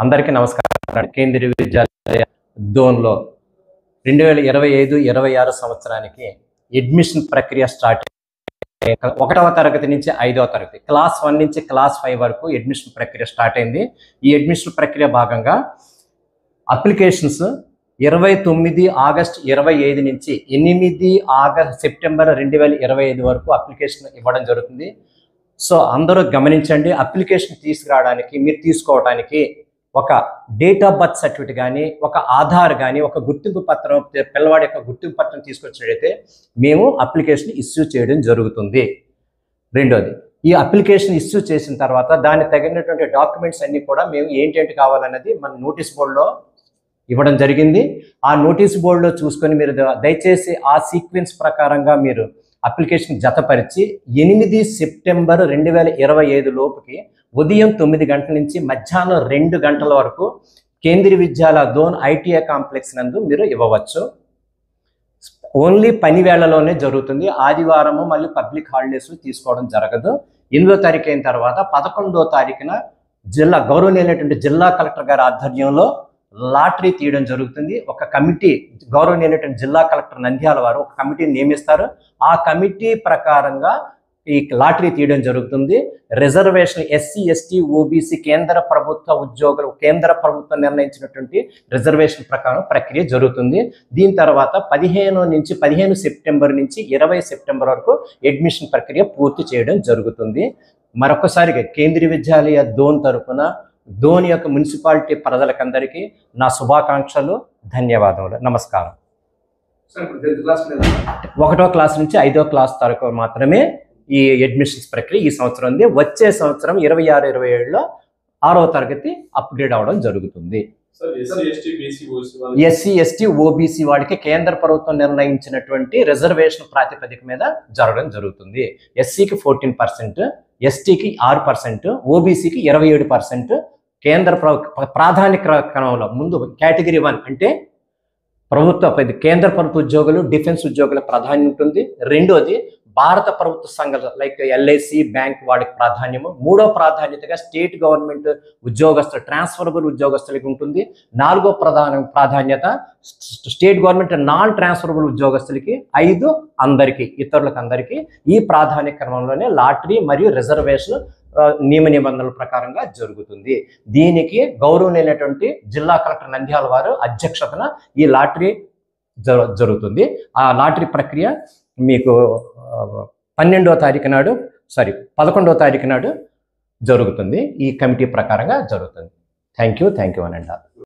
అందరికీ నమస్కారం. కేంద్రీయ విద్యాలయ దోన్లో 2025-26 సంవత్సరానికి అడ్మిషన్ ప్రక్రియ స్టార్ట్. 1వ తరగతి నుంచి 5వ తరగతి క్లాస్ 1 నుంచి క్లాస్ 5 వరకు అడ్మిషన్ ప్రక్రియ స్టార్ట్ అయింది. ఈ అడ్మిషన్ ప్రక్రియ భాగంగా అప్లికేషన్స్ 29 ఆగస్టు 25 నుంచి 8 సెప్టెంబర్ 2025 వరకు అప్లికేషన్ ఇవ్వడం జరుగుతుంది. సో అందరూ గమనించండి, అప్లికేషన్ తీసుకురావడానికి మీరు తీసుకోవడానికి ఒక డేట్ ఆఫ్ బర్త్ సర్టిఫికేట్ కానీ, ఒక ఆధార్ కానీ, ఒక గుర్తింపు పత్రం, పిల్లవాడి యొక్క గుర్తింపు పత్రం తీసుకొచ్చినట్లయితే మేము అప్లికేషన్ ఇష్యూ చేయడం జరుగుతుంది. రెండోది, ఈ అప్లికేషన్ ఇష్యూ చేసిన తర్వాత దానికి తగినటువంటి డాక్యుమెంట్స్ అన్నీ కూడా మేము ఏంటేంటి కావాలన్నది మన నోటీస్ బోర్డులో ఇవ్వడం జరిగింది. ఆ నోటీస్ బోర్డులో చూసుకొని మీరు దయచేసి ఆ సీక్వెన్స్ ప్రకారంగా మీరు అప్లికేషన్ జతపరిచి 8 సెప్టెంబర్ 2025 లోపుకి ఉదయం 9 గంటల నుంచి మధ్యాహ్నం 2 గంటల వరకు కేంద్రీయ విద్యాలయ దోన్ ఐటీఐ కాంప్లెక్స్ నందు మీరు ఇవ్వవచ్చు. ఓన్లీ పని వేళలోనే జరుగుతుంది. ఆదివారము మళ్ళీ పబ్లిక్ హాలిడేస్ తీసుకోవడం జరగదు. 8వ తారీఖు అయిన తర్వాత 11వ తారీఖున గౌరవనీయులైనటువంటి జిల్లా కలెక్టర్ గారి ఆధ్వర్యంలో లాటరీ తీయడం జరుగుతుంది. ఒక కమిటీ, గౌరవనీయులైనటువంటి జిల్లా కలెక్టర్ నంద్యాల వారు ఒక కమిటీని నియమిస్తారు. ఆ కమిటీ ప్రకారంగా ఈ లాటరీ తీయడం జరుగుతుంది. రిజర్వేషన్ ఎస్సీ, ఎస్టీ, ఓబీసీ కేంద్ర ప్రభుత్వ ఉద్యోగులు, కేంద్ర ప్రభుత్వం నిర్ణయించినటువంటి రిజర్వేషన్ ప్రకారం ప్రక్రియ జరుగుతుంది. దీని తర్వాత 15 సెప్టెంబర్ నుంచి 20 సెప్టెంబర్ వరకు అడ్మిషన్ ప్రక్రియ పూర్తి చేయడం జరుగుతుంది. మరొకసారిగా కేంద్రీయ విద్యాలయ దోన్ తరఫున దోన్ యొక్క మున్సిపాలిటీ ప్రజలకందరికీ నా శుభాకాంక్షలు, ధన్యవాదములు, నమస్కారం. 1వ క్లాస్ నుంచి 5వ క్లాస్ వరకు మాత్రమే ఈ అడ్మిషన్స్ ప్రక్రియ ఈ సంవత్సరం ఉంది. వచ్చే సంవత్సరం 26-27లో 6వ తరగతి అప్గ్రేడ్ అవ్వడం జరుగుతుంది. ఎస్సీ, ఎస్టీ, ఓబీసీ వాడికి కేంద్ర ప్రభుత్వం నిర్ణయించినటువంటి రిజర్వేషన్ ప్రాతిపదిక మీద జరగడం జరుగుతుంది. ఎస్సీకి 14%, ఎస్టీకి 6%, ఓబీసీకి 27%. కేంద్ర ప్రాధాన్య క్రమంలో ముందు కేటగిరీ 1 అంటే కేంద్ర ప్రభుత్వ ఉద్యోగులు, డిఫెన్స్ ఉద్యోగుల ప్రాధాన్యం ఉంటుంది. రెండోది భారత ప్రభుత్వ సంఘాలు లైక్ ఎల్ఐసి, బ్యాంక్ వాడికి ప్రాధాన్యము. 3వ ప్రాధాన్యతగా స్టేట్ గవర్నమెంట్ ఉద్యోగస్తులు, ట్రాన్స్ఫరబుల్ ఉద్యోగస్తులకి ఉంటుంది. 4వ ప్రాధాన్యత స్టేట్ గవర్నమెంట్ నాన్ ట్రాన్స్ఫరబుల్ ఉద్యోగస్తులకి. 5 అందరికీ, ఇతరులకు అందరికీ. ఈ ప్రాధాన్య క్రమంలోనే లాటరీ మరియు రిజర్వేషన్ నియమ నిబంధనల ప్రకారంగా జరుగుతుంది. దీనికి గౌరవనీయులైనటువంటి జిల్లా కలెక్టర్ నంద్యాల వారు అధ్యక్షతన ఈ లాటరీ జరుగుతుంది. ఆ లాటరీ ప్రక్రియ మీకు 11వ తారీఖు నాడు జరుగుతుంది. ఈ కమిటీ ప్రకారంగా జరుగుతుంది. థ్యాంక్ యూ అనండి.